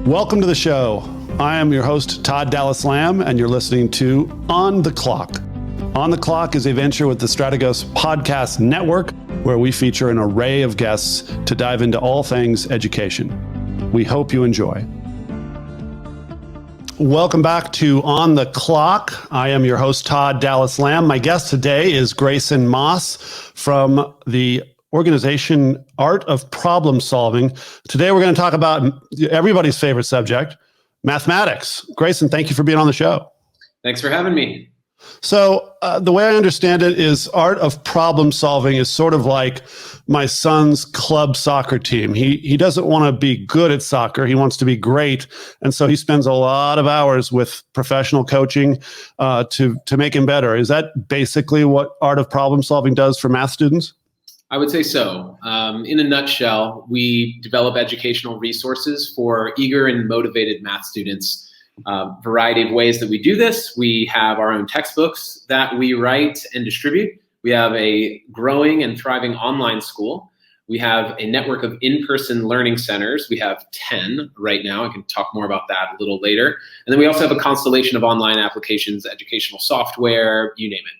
Welcome to the show. I am your host, Todd Dallas Lamb, and you're listening to On the Clock. On the Clock is a venture with the Strategos Podcast Network, where we feature an array of guests to dive into all things education. We hope you enjoy. Welcome back to On the Clock. I am your host, Todd Dallas Lamb. My guest today is Grayson Moss from the organization Art of Problem Solving. Today we're going to talk about everybody's favorite subject, mathematics. Grayson, thank you for being on the show. Thanks for having me. So the way I understand it is Art of Problem Solving is sort of like my son's club soccer team. He doesn't want to be good at soccer. He wants to be great. And so he spends a lot of hours with professional coaching to make him better. Is that basically what Art of Problem Solving does for math students? I would say so. In a nutshell, we develop educational resources for eager and motivated math students. Variety of ways that we do this. We have our own textbooks that we write and distribute. We have a growing and thriving online school. We have a network of in-person learning centers. We have 10 right now. I can talk more about that a little later. And then we also have a constellation of online applications, educational software, you name it.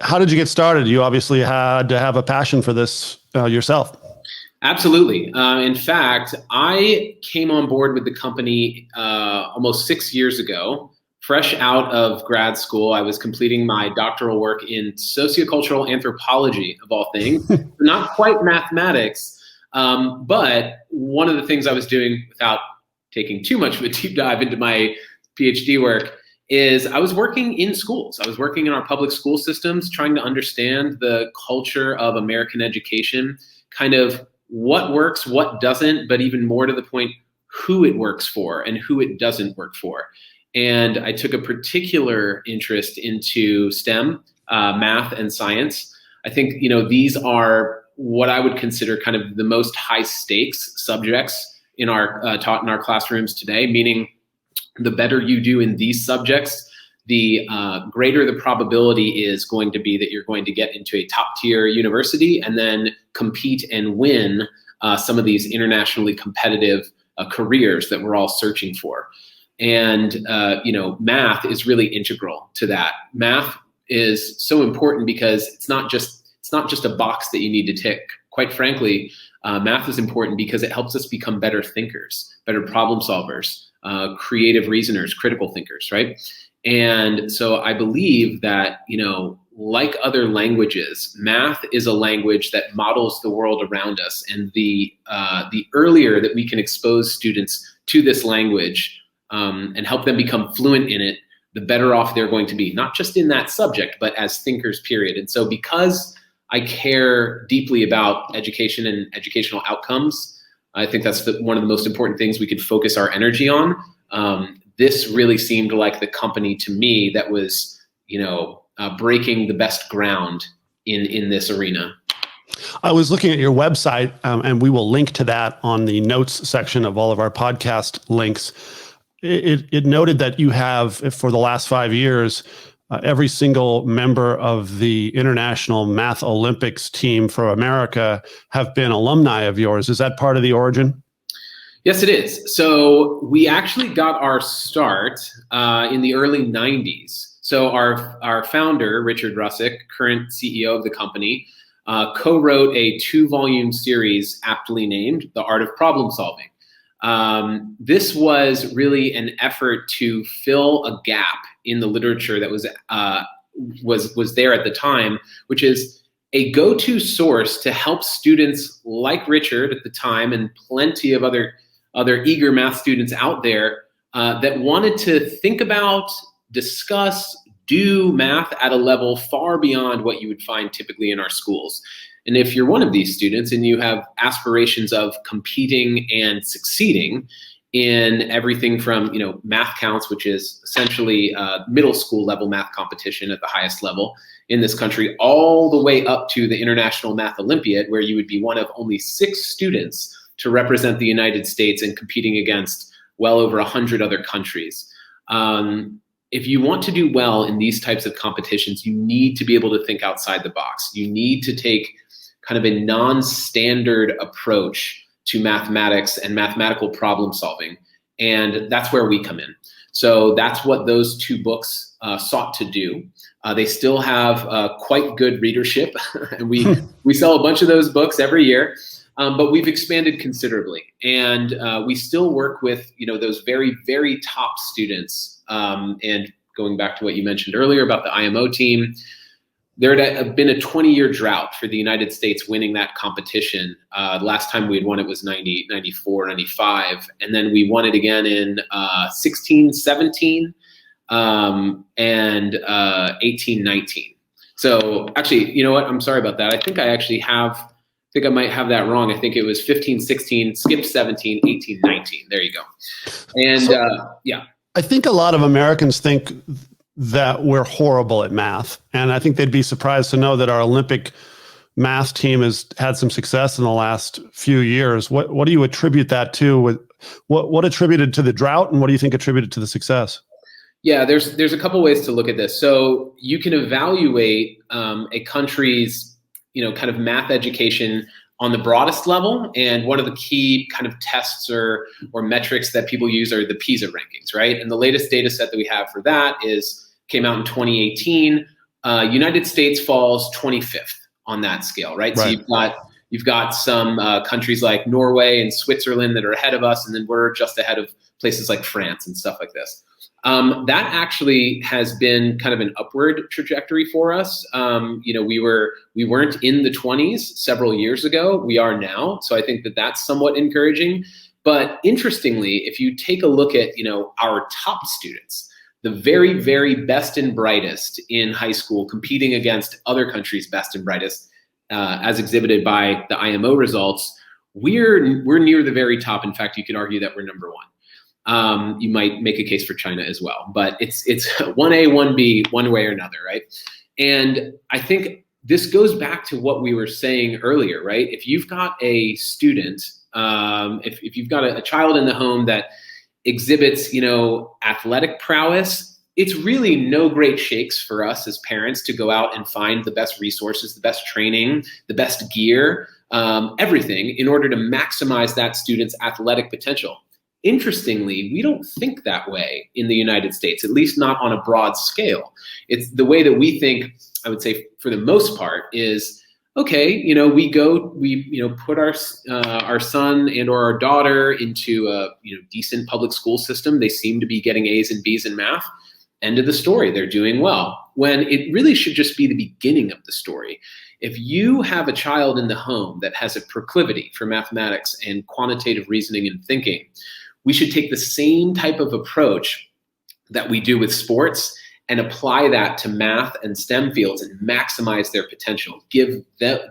How did you get started? You obviously had to have a passion for this yourself. Absolutely. In fact, I came on board with the company almost 6 years ago, fresh out of grad school. I was completing my doctoral work in sociocultural anthropology, of all things, not quite mathematics. But one of the things I was doing, without taking too much of a deep dive into my PhD work, is I was working in schools. I was working in our public school systems, trying to understand the culture of American education, kind of what works, what doesn't, but even more to the point, who it works for and who it doesn't work for. And I took a particular interest into STEM, math and science. I think, these are what I would consider kind of the most high stakes subjects in our taught in our classrooms today, meaning the better you do in these subjects, the greater the probability is going to be that you're going to get into a top tier university and then compete and win some of these internationally competitive careers that we're all searching for. And, math is really integral to that. Math is so important because it's not just a box that you need to tick. Quite frankly, math is important because it helps us become better thinkers, better problem solvers, creative reasoners, critical thinkers, right? And so I believe that, like other languages, math is a language that models the world around us. And the earlier that we can expose students to this language and help them become fluent in it, the better off they're going to be, not just in that subject, but as thinkers, period. And so because I care deeply about education and educational outcomes, I think that's one of the most important things we could focus our energy on. This really seemed like the company to me that was, breaking the best ground in this arena. I was looking at your website, and we will link to that on the notes section of all of our podcast links. It noted that you have, for the last 5 years, every single member of the International Math Olympics team for America have been alumni of yours. Is that part of the origin? Yes, it is. So we actually got our start in the early 90s. So our founder, Richard Russick, current CEO of the company, co-wrote a 2-volume series aptly named The Art of Problem Solving. This was really an effort to fill a gap in the literature that was there at the time, which is a go-to source to help students like Richard at the time and plenty of other eager math students out there that wanted to think about, discuss, do math at a level far beyond what you would find typically in our schools. And if you're one of these students and you have aspirations of competing and succeeding in everything from, math counts, which is essentially middle school level math competition at the highest level in this country, all the way up to the International Math Olympiad, where you would be one of only 6 students to represent the United States and competing against well over 100 other countries. If you want to do well in these types of competitions, you need to be able to think outside the box. You need to take kind of a non-standard approach to mathematics and mathematical problem solving. And that's where we come in. So that's what those two books sought to do. They still have quite good readership, and we sell a bunch of those books every year. But we've expanded considerably, and we still work with those very, very top students. And going back to what you mentioned earlier about the IMO team, there had been a 20-year drought for the United States winning that competition. Last time we had won it was 94, 95, and then we won it again in 16, 17, and 18, 19. So actually, you know what? I'm sorry about that. I think I might have that wrong. I think it was 15, 16, skipped 17, 18, 19. There you go. And yeah. I think a lot of Americans think that we're horrible at math. And I think they'd be surprised to know that our Olympic math team has had some success in the last few years. What do you attribute that to? What attributed to the drought, and what do you think attributed to the success? Yeah, there's a couple ways to look at this. So you can evaluate a country's kind of math education on the broadest level. And one of the key kind of tests or metrics that people use are the PISA rankings, right? And the latest data set that we have for that came out in 2018. United States falls 25th on that scale, right? So you've got some countries like Norway and Switzerland that are ahead of us, and then we're just ahead of places like France and stuff like this. That actually has been kind of an upward trajectory for us. We weren't in the 20s several years ago. We are now. So I think that that's somewhat encouraging. But interestingly, if you take a look at, our top students, the very, very best and brightest in high school competing against other countries' best and brightest, as exhibited by the IMO results, we're near the very top. In fact, you could argue that we're number one. You might make a case for China as well, but it's 1A, 1B, one way or another, right? And I think this goes back to what we were saying earlier, right? If you've got a student, if you've got a child in the home that exhibits, athletic prowess, it's really no great shakes for us as parents to go out and find the best resources, the best training, the best gear, everything in order to maximize that student's athletic potential. Interestingly, we don't think that way in the United States, at least not on a broad scale. It's the way that we think, I would say, for the most part, is okay. We put our son and or our daughter into a decent public school system. They seem to be getting A's and B's in math. End of the story. They're doing well. When it really should just be the beginning of the story. If you have a child in the home that has a proclivity for mathematics and quantitative reasoning and thinking, we should take the same type of approach that we do with sports and apply that to math and STEM fields and maximize their potential. Give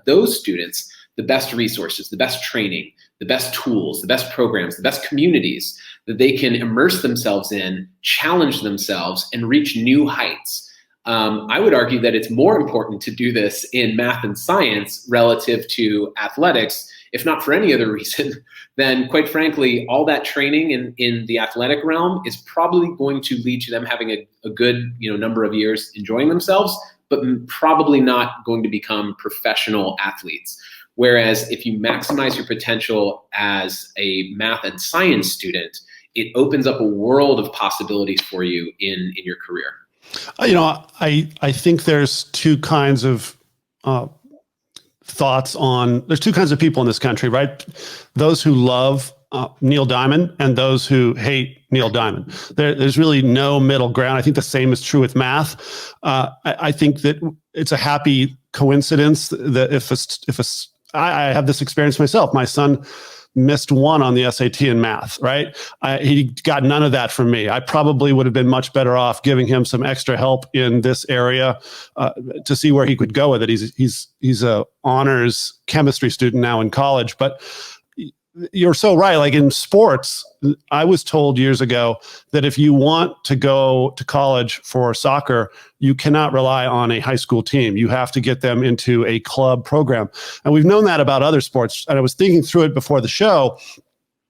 those students the best resources, the best training, the best tools, the best programs, the best communities that they can immerse themselves in, challenge themselves, and reach new heights. I would argue that it's more important to do this in math and science relative to athletics, if not for any other reason, then quite frankly, all that training in the athletic realm is probably going to lead to them having a good number of years enjoying themselves, but probably not going to become professional athletes. Whereas if you maximize your potential as a math and science student, it opens up a world of possibilities for you in your career. I think there's two kinds of thoughts on, there's two kinds of people in this country, right? Those who love Neil Diamond and those who hate Neil Diamond. There's really no middle ground. I think the same is true with math. I think that it's a happy coincidence that I have this experience myself. My son missed one on the SAT in math, right? He got none of that from me. I probably would have been much better off giving him some extra help in this area to see where he could go with it. He's a honors chemistry student now in college, but you're so right. Like in sports, I was told years ago that if you want to go to college for soccer, you cannot rely on a high school team. You have to get them into a club program. And we've known that about other sports. And I was thinking through it before the show.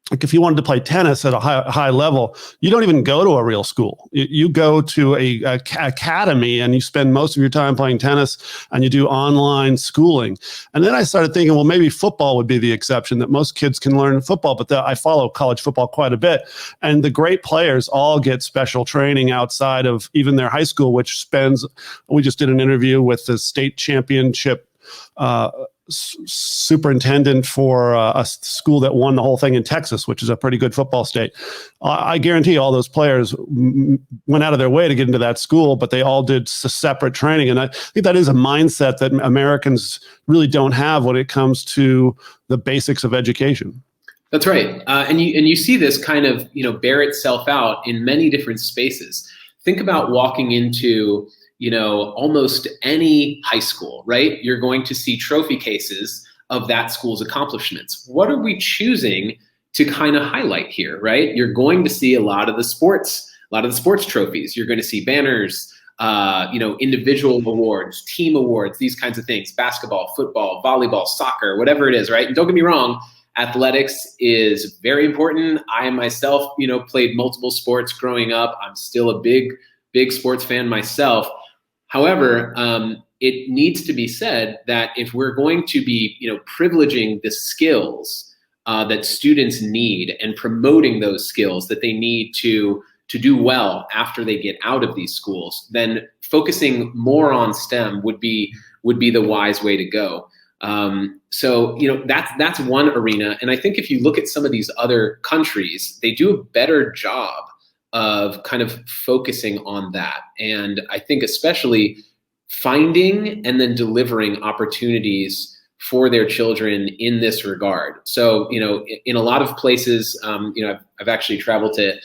like if you wanted to play tennis at a high level, you don't even go to a real school. You go to a academy, and you spend most of your time playing tennis, and you do online schooling. And then I started thinking, well, maybe football would be the exception, that most kids can learn football. But I follow college football quite a bit, and the great players all get special training outside of even their high school, which spends. We just did an interview with the state championship superintendent for a school that won the whole thing in Texas, which is a pretty good football state. I guarantee all those players went out of their way to get into that school, but they all did separate training. And I think that is a mindset that Americans really don't have when it comes to the basics of education. That's right. And you see this kind of, bear itself out in many different spaces. Think about walking into almost any high school, right? You're going to see trophy cases of that school's accomplishments. What are we choosing to kind of highlight here, right? You're going to see a lot of the sports trophies. You're going to see banners, individual awards, team awards, these kinds of things, basketball, football, volleyball, soccer, whatever it is, right? And don't get me wrong, athletics is very important. I myself, played multiple sports growing up. I'm still a big sports fan myself. However, it needs to be said that if we're going to be, privileging the skills that students need and promoting those skills that they need to do well after they get out of these schools, then focusing more on STEM would be the wise way to go. So that's one arena, and I think if you look at some of these other countries, they do a better job of kind of focusing on that. And I think especially finding and then delivering opportunities for their children in this regard. So, in a lot of places, I've actually traveled to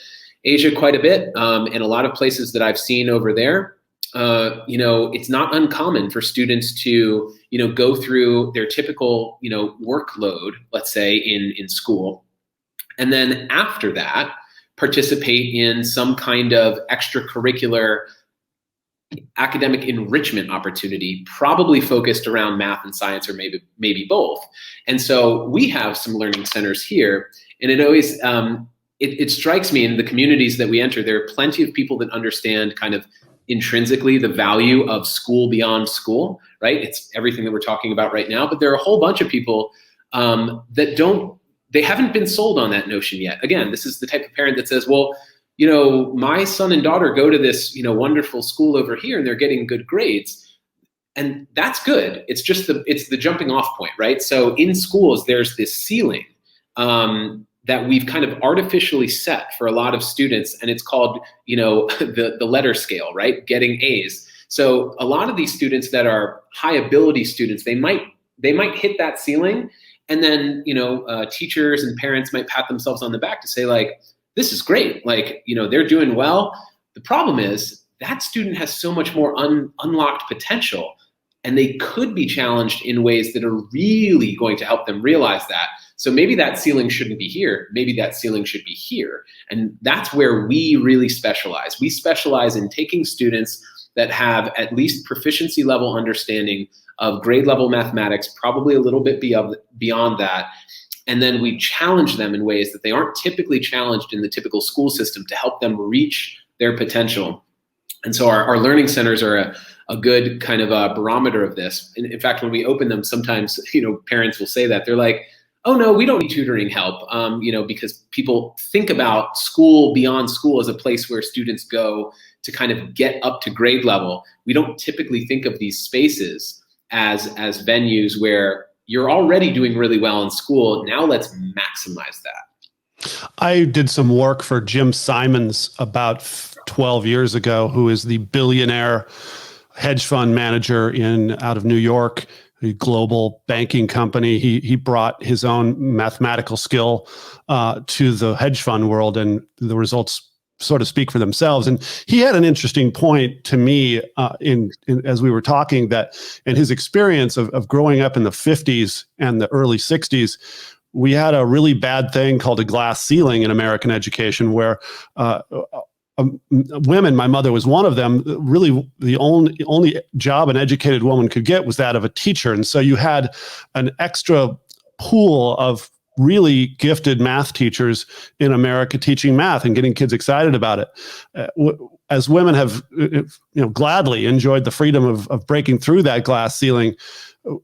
Asia quite a bit, and a lot of places that I've seen over there, it's not uncommon for students to, go through their typical, workload, let's say in school. And then after that, participate in some kind of extracurricular academic enrichment opportunity, probably focused around math and science, or maybe both. And so we have some learning centers here, and it always it strikes me in the communities that we enter, there are plenty of people that understand kind of intrinsically the value of school beyond school, right? It's everything that we're talking about right now, but there are a whole bunch of people that they haven't been sold on that notion yet. Again, this is the type of parent that says, well, my son and daughter go to this, wonderful school over here, and they're getting good grades. And that's good. It's just it's the jumping off point, right? So in schools, there's this ceiling that we've kind of artificially set for a lot of students. And it's called, the letter scale, right? Getting A's. So a lot of these students that are high ability students, they might hit that ceiling. And then, teachers and parents might pat themselves on the back to say, like, this is great. Like, they're doing well. The problem is that student has so much more unlocked potential, and they could be challenged in ways that are really going to help them realize that. So maybe that ceiling shouldn't be here. Maybe that ceiling should be here. And that's where we really specialize. We specialize in taking students that have at least proficiency level understanding of grade level mathematics, probably a little bit beyond that. And then we challenge them in ways that they aren't typically challenged in the typical school system to help them reach their potential. And so our learning centers are a good kind of a barometer of this. In fact, when we open them, sometimes, parents will say that. They're like, oh no, we don't need tutoring help, because people think about school beyond school as a place where students go to kind of get up to grade level. We don't typically think of these spaces as venues where you're already doing really well in school. Now let's maximize that. I did some work for Jim Simons about 12 years ago, who is the billionaire hedge fund manager out of New York, a global banking company. He brought his own mathematical skill to the hedge fund world, and the results sort of speak for themselves. And he had an interesting point to me in as we were talking, that in his experience of growing up in the 50s and the early 60s, we had a really bad thing called a glass ceiling in American education, where women, my mother was one of them, really the only job an educated woman could get was that of a teacher. And so you had an extra pool of really gifted math teachers in America teaching math and getting kids excited about it. As women have gladly enjoyed the freedom of breaking through that glass ceiling,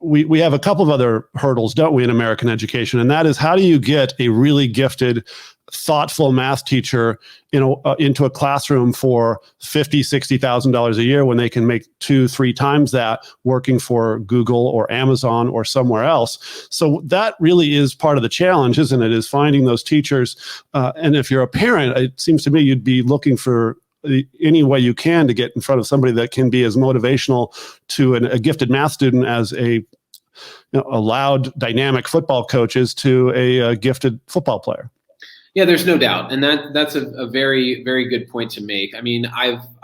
we have a couple of other hurdles, don't we, in American education? And that is, how do you get a really gifted, thoughtful math teacher into a classroom for $50,000-$60,000 a year when they can make 2-3 times that working for Google or Amazon or somewhere else? So that really is part of the challenge, isn't it? Is finding those teachers. And if you're a parent, it seems to me you'd be looking for any way you can to get in front of somebody that can be as motivational to a gifted math student as a loud, dynamic football coach is to a gifted football player. Yeah, there's no doubt, and that's a very, very good point to make. I mean,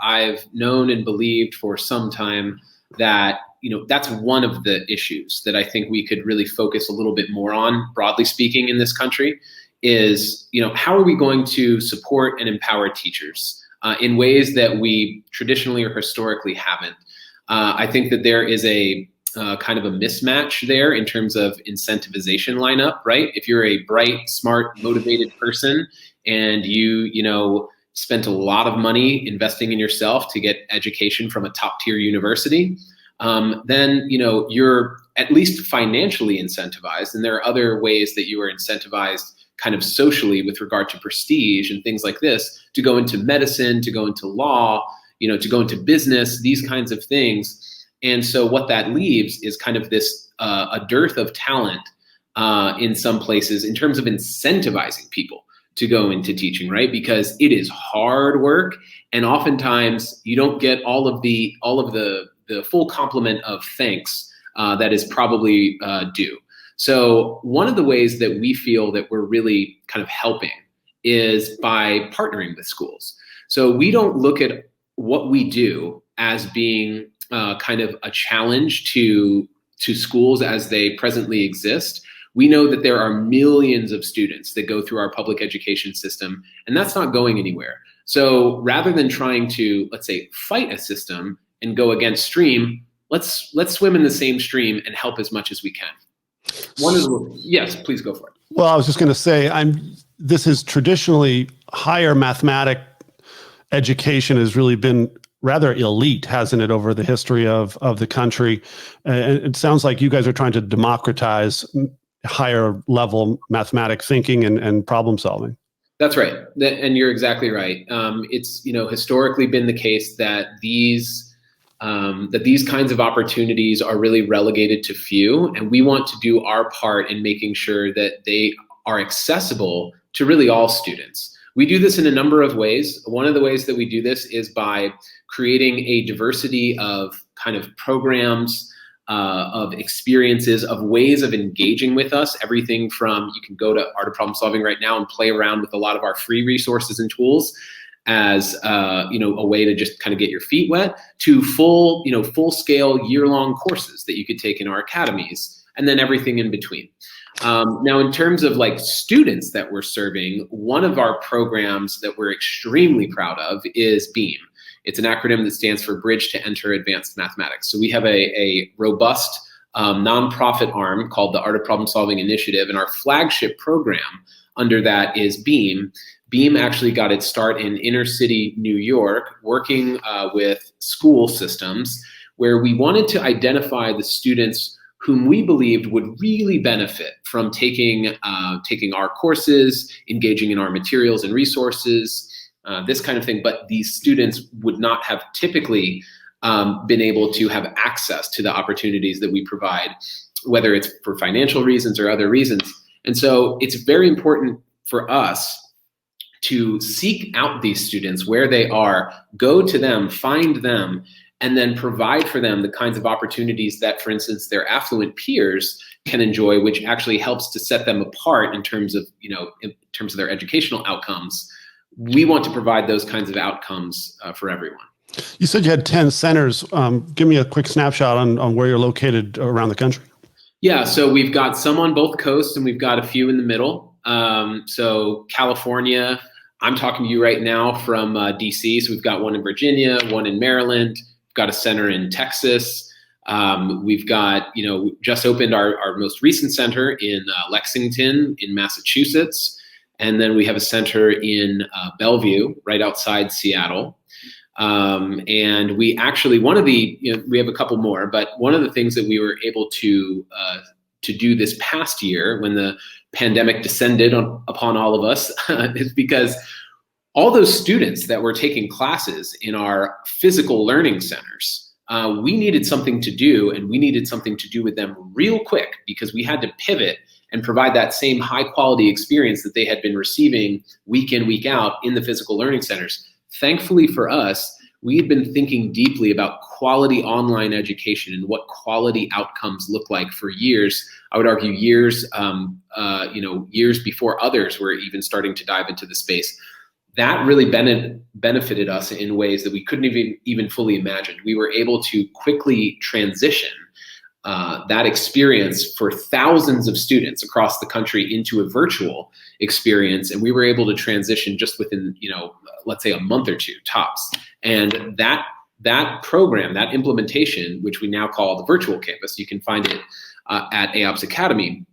I've known and believed for some time that that's one of the issues that I think we could really focus a little bit more on, broadly speaking, in this country, is how are we going to support and empower teachers in ways that we traditionally or historically haven't. I think that there is a kind of a mismatch there in terms of incentivization lineup, right? If you're a bright, smart, motivated person and you spent a lot of money investing in yourself to get education from a top tier university, then you're at least financially incentivized. And there are other ways that you are incentivized kind of socially with regard to prestige and things like this, to go into medicine, to go into law, to go into business, these kinds of things. And so what that leaves is kind of this a dearth of talent in some places in terms of incentivizing people to go into teaching, right? Because it is hard work, and oftentimes you don't get all of the full complement of thanks that is probably due. So one of the ways that we feel that we're really kind of helping is by partnering with schools. So we don't look at what we do as being kind of a challenge to schools as they presently exist. We know that there are millions of students that go through our public education system, and that's not going anywhere. So rather than trying to, let's say, fight a system and go against stream, let's swim in the same stream and help as much as we can. Yes, please go for it. Well, I was just going to say, this is traditionally higher mathematic education has really been rather elite, hasn't it, over the history of the country? And it sounds like you guys are trying to democratize higher level mathematic thinking and problem solving. That's right. And you're exactly right. It's historically been the case that these kinds of opportunities are really relegated to few, and we want to do our part in making sure that they are accessible to really all students. We do this in a number of ways. One of the ways that we do this is by creating a diversity of kind of programs, of experiences, of ways of engaging with us. Everything from, you can go to Art of Problem Solving right now and play around with a lot of our free resources and tools as a way to just kind of get your feet wet, to full scale year-long courses that you could take in our academies, and then everything in between. Now, in terms of like students that we're serving, one of our programs that we're extremely proud of is BEAM. It's an acronym that stands for Bridge to Enter Advanced Mathematics. So we have a robust nonprofit arm called the Art of Problem Solving Initiative, and our flagship program under that is BEAM. BEAM actually got its start in inner city New York, working with school systems, where we wanted to identify the students whom we believed would really benefit from taking our courses, engaging in our materials and resources, this kind of thing. But these students would not have typically been able to have access to the opportunities that we provide, whether it's for financial reasons or other reasons. And so it's very important for us to seek out these students where they are, go to them, find them, and then provide for them the kinds of opportunities that, for instance, their affluent peers can enjoy, which actually helps to set them apart in terms of their educational outcomes. We want to provide those kinds of outcomes for everyone. You said you had 10 centers. Give me a quick snapshot on where you're located around the country. Yeah, so we've got some on both coasts and we've got a few in the middle. So California, I'm talking to you right now from DC. So we've got one in Virginia, one in Maryland, we've got a center in Texas, We've got, just opened our most recent center in Lexington in Massachusetts. And then we have a center in Bellevue, right outside Seattle. And we actually, we have a couple more, but one of the things that we were able to do this past year when the pandemic descended upon all of us is because all those students that were taking classes in our physical learning centers, we needed something to do, and we needed something to do with them real quick because we had to pivot and provide that same high quality experience that they had been receiving week in, week out in the physical learning centers. Thankfully for us, we had been thinking deeply about quality online education and what quality outcomes look like for years. I would argue years, years before others were even starting to dive into the space. That really benefited us in ways that we couldn't even fully imagine. We were able to quickly transition that experience for thousands of students across the country into a virtual experience. And we were able to transition just within, let's say a month or two tops. And that program, that implementation, which we now call the virtual campus, you can find it at AOPS Academy,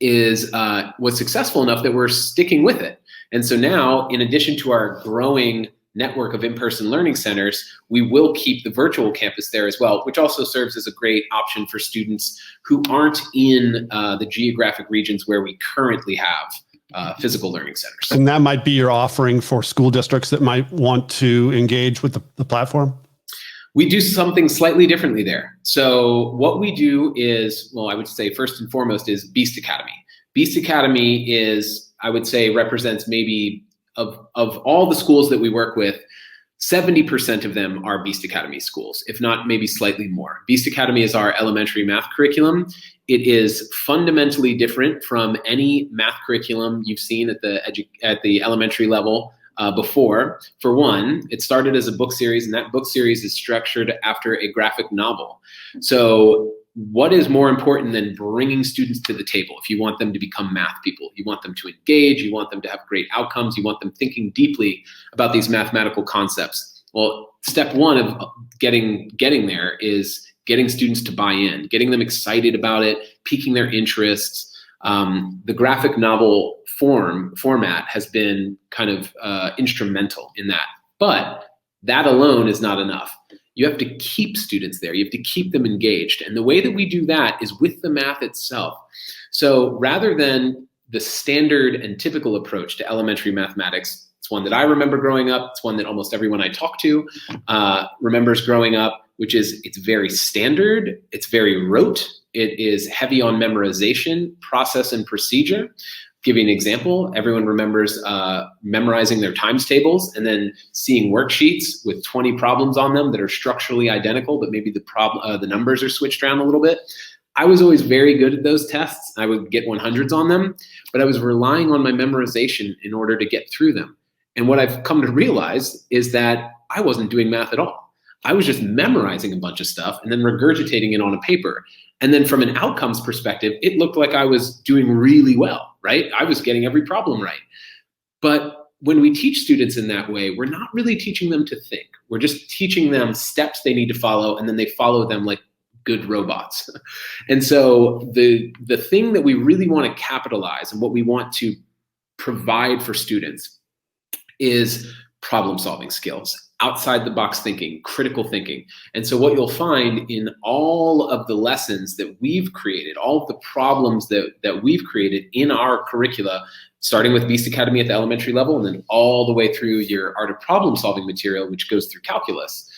was successful enough that we're sticking with it. And so now, in addition to our growing network of in-person learning centers, we will keep the virtual campus there as well, which also serves as a great option for students who aren't in the geographic regions where we currently have physical learning centers. And that might be your offering for school districts that might want to engage with the platform? We do something slightly differently there. So what we do is, I would say first and foremost is Beast Academy. Beast Academy is, I would say, represents maybe of all the schools that we work with, 70% of them are Beast Academy schools, if not maybe slightly more. Beast Academy is our elementary math curriculum. It is fundamentally different from any math curriculum you've seen at the elementary level before. For one, it started as a book series, and that book series is structured after a graphic novel. So what is more important than bringing students to the table? If you want them to become math people, you want them to engage, you want them to have great outcomes, you want them thinking deeply about these mathematical concepts. Well, step one of getting there is getting students to buy in, getting them excited about it, piquing their interests. The graphic novel format has been kind of instrumental in that. But that alone is not enough. You have to keep students there. You have to keep them engaged. And the way that we do that is with the math itself. So rather than the standard and typical approach to elementary mathematics, it's one that I remember growing up. It's one that almost everyone I talk to remembers growing up, which is it's very standard. It's very rote. It is heavy on memorization, process, and procedure. Give you an example. Everyone remembers memorizing their times tables and then seeing worksheets with 20 problems on them that are structurally identical, but maybe the numbers are switched around a little bit. I was always very good at those tests. I would get 100s on them, but I was relying on my memorization in order to get through them. And what I've come to realize is that I wasn't doing math at all. I was just memorizing a bunch of stuff and then regurgitating it on a paper. And then from an outcomes perspective, it looked like I was doing really well, right? I was getting every problem right. But when we teach students in that way, we're not really teaching them to think. We're just teaching them steps they need to follow, and then they follow them like good robots. And so the thing that we really want to capitalize and what we want to provide for students is problem-solving skills, outside the box thinking, critical thinking. And so what you'll find in all of the lessons that we've created, all of the problems that we've created in our curricula, starting with Beast Academy at the elementary level and then all the way through your Art of Problem Solving material, which goes through calculus,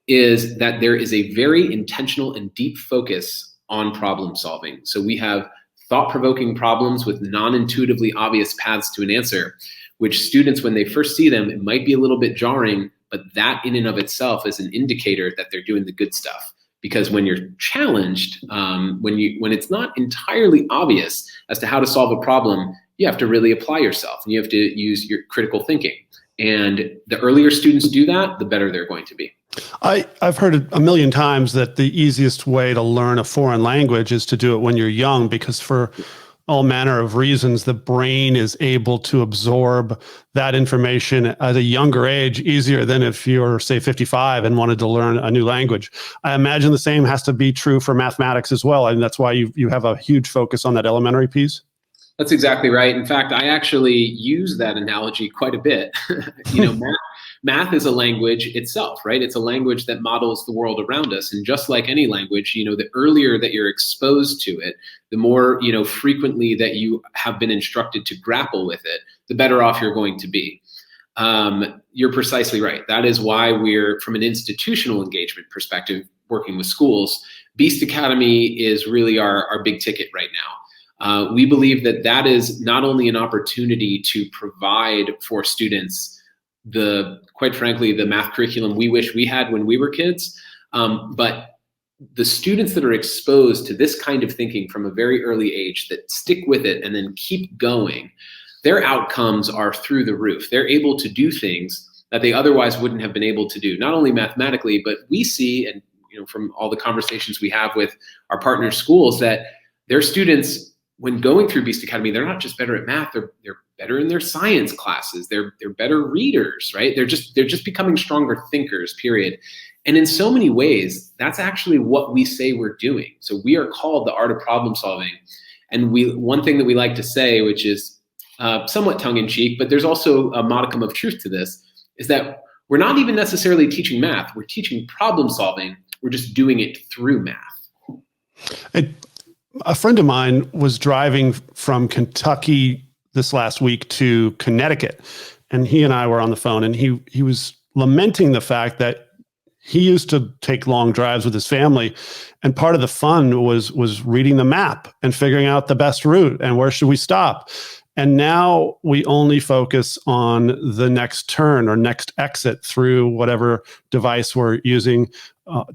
is that there is a very intentional and deep focus on problem solving. So we have thought-provoking problems with non-intuitively obvious paths to an answer, which students, when they first see them, it might be a little bit jarring, but that in and of itself is an indicator that they're doing the good stuff. Because when you're challenged, when it's not entirely obvious as to how to solve a problem, you have to really apply yourself and you have to use your critical thinking. And the earlier students do that, the better they're going to be. I've heard it a million times that the easiest way to learn a foreign language is to do it when you're young, because for all manner of reasons, the brain is able to absorb that information at a younger age easier than if you're, say, 55 and wanted to learn a new language. I imagine the same has to be true for mathematics as well. And that's why you have a huge focus on that elementary piece. That's exactly right. In fact, I actually use that analogy quite a bit. Math is a language itself, right? It's a language that models the world around us. And just like any language, the earlier that you're exposed to it, the more, frequently that you have been instructed to grapple with it, the better off you're going to be. You're precisely right. That is why we're, from an institutional engagement perspective, working with schools, Beast Academy is really our big ticket right now. We believe that is not only an opportunity to provide for students quite frankly, the math curriculum we wish we had when we were kids, but the students that are exposed to this kind of thinking from a very early age that stick with it and then keep going, their outcomes are through the roof. They're able to do things that they otherwise wouldn't have been able to do, not only mathematically, but we see, and from all the conversations we have with our partner schools, that their students, when going through Beast Academy, they're not just better at math, they're better in their science classes, they're better readers, right? They're just becoming stronger thinkers, period. And in so many ways, that's actually what we say we're doing. So we are called the art of problem solving. And one thing that we like to say, which is somewhat tongue-in-cheek, but there's also a modicum of truth to this, is that we're not even necessarily teaching math, we're teaching problem solving, we're just doing it through math. A friend of mine was driving from Kentucky this last week to Connecticut, and he and I were on the phone, and he was lamenting the fact that he used to take long drives with his family, and part of the fun was reading the map and figuring out the best route and where should we stop. And now we only focus on the next turn or next exit through whatever device we're using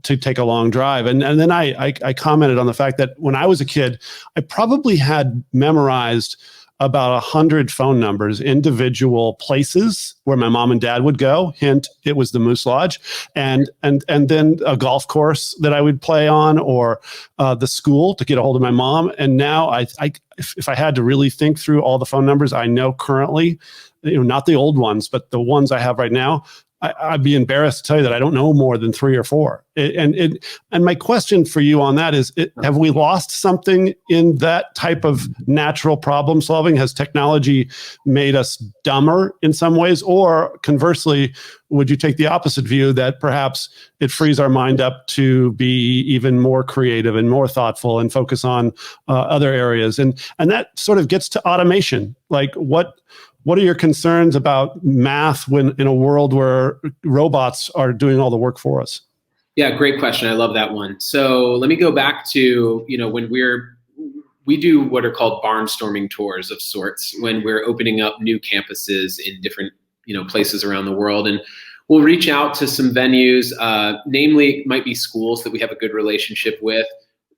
to take a long drive. And then I commented on the fact that when I was a kid, I probably had memorized about 100 phone numbers, individual places where my mom and dad would go. Hint, it was the Moose Lodge, and then a golf course that I would play on, or the school to get a hold of my mom. And now if I had to really think through all the phone numbers I know currently, not the old ones, but the ones I have right now, I'd be embarrassed to tell you that I don't know more than 3 or 4. And my question for you on that is, have we lost something in that type of natural problem solving? Has technology made us dumber in some ways? Or conversely, would you take the opposite view that perhaps it frees our mind up to be even more creative and more thoughtful and focus on other areas? And that sort of gets to automation. Like what are your concerns about math when in a world where robots are doing all the work for us? Yeah, great question. I love that one. So let me go back to, when we do what are called barnstorming tours of sorts when we're opening up new campuses in different, places around the world. And we'll reach out to some venues, namely it might be schools that we have a good relationship with.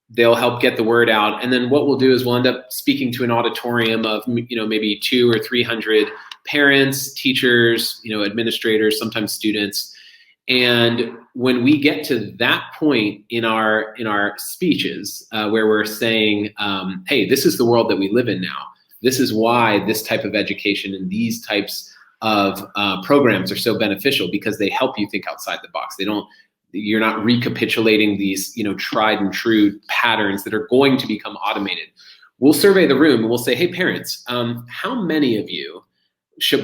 They'll help get the word out. And then what we'll do is we'll end up speaking to an auditorium of, maybe 200 or 300 parents, teachers, administrators, sometimes students. And when we get to that point in our speeches where we're saying, hey, this is the world that we live in now. This is why this type of education and these types of programs are so beneficial, because they help you think outside the box. You're not recapitulating these, tried and true patterns that are going to become automated. We'll survey the room and we'll say, hey, parents, how many of you,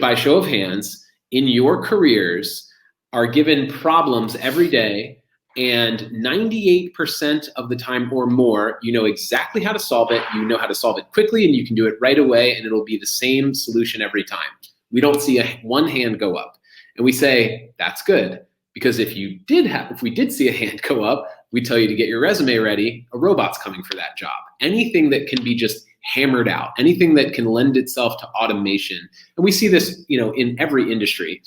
by show of hands, in your careers are given problems every day, and 98% of the time or more, you know exactly how to solve it, you know how to solve it quickly, and you can do it right away, and it'll be the same solution every time. We don't see one hand go up. And we say, that's good. Because if we did see a hand go up, we tell you to get your resume ready. A robot's coming for that job. Anything that can be just hammered out, anything that can lend itself to automation. And we see this, in every industry.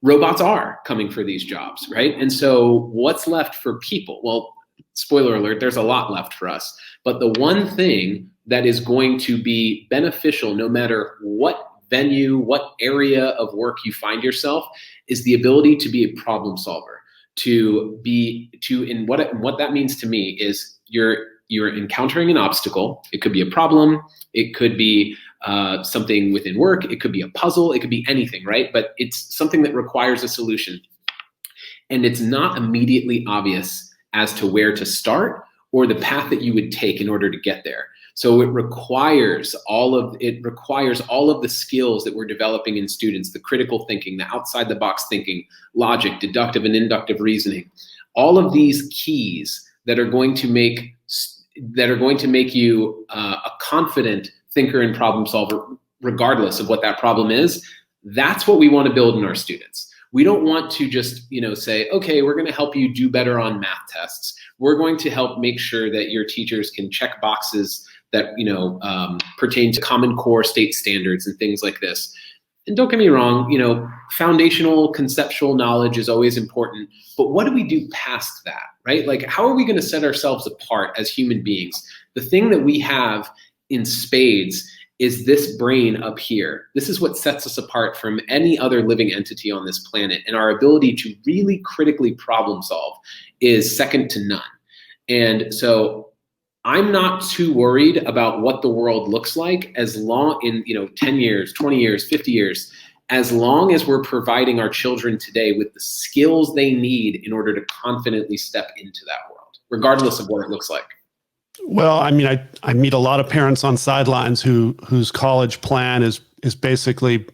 Robots are coming for these jobs, right? And so what's left for people? Well, spoiler alert, there's a lot left for us. But the one thing that is going to be beneficial, no matter what venue, what area of work you find yourself, is the ability to be a problem solver. And what that means to me is you're you're encountering an obstacle. It could be a problem. It could be something within work. It could be a puzzle. It could be anything, right? But it's something that requires a solution. And it's not immediately obvious as to where to start or the path that you would take in order to get there. So it requires all of the skills that we're developing in students, the critical thinking, the outside the box thinking, logic, deductive and inductive reasoning, all of these keys that are going to make you a confident thinker and problem solver, regardless of what that problem is. That's what we want to build in our students. We don't want to just, say, okay, we're going to help you do better on math tests. We're going to help make sure that your teachers can check boxes that, pertain to Common Core state standards and things like this. And don't get me wrong, foundational conceptual knowledge is always important, but what do we do past that, right? Like, how are we going to set ourselves apart as human beings? The thing that we have in spades is this brain up here. This is what sets us apart from any other living entity on this planet. And our ability to really critically problem solve is second to none. And so I'm not too worried about what the world looks like as long in 10 years, 20 years, 50 years, as long as we're providing our children today with the skills they need in order to confidently step into that world, regardless of what it looks like. Well, I mean, I meet a lot of parents on sidelines whose college plan is basically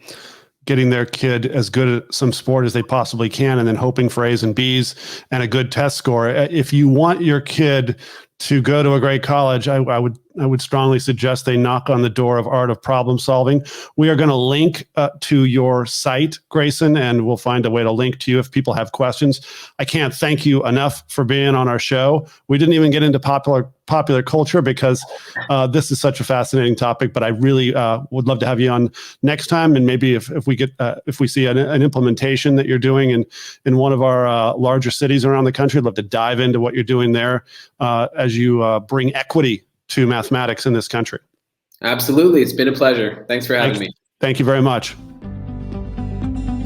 getting their kid as good at some sport as they possibly can, and then hoping for A's and B's and a good test score. If you want your kid to go to a great college, I would strongly suggest they knock on the door of Art of Problem Solving. We are going to link to your site, Grayson, and we'll find a way to link to you if people have questions. I can't thank you enough for being on our show. We didn't even get into popular culture because this is such a fascinating topic, but I really would love to have you on next time. And maybe if we see an implementation that you're doing in one of our larger cities around the country, I'd love to dive into what you're doing there as you bring equity to mathematics in this country. Absolutely. It's been a pleasure. Thanks for having me. Thank you very much.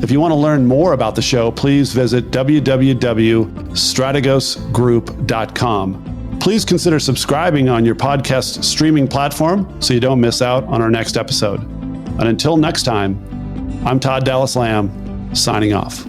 If you want to learn more about the show, please visit www.strategosgroup.com. Please consider subscribing on your podcast streaming platform so you don't miss out on our next episode. And until next time, I'm Todd Dallas Lamb, signing off.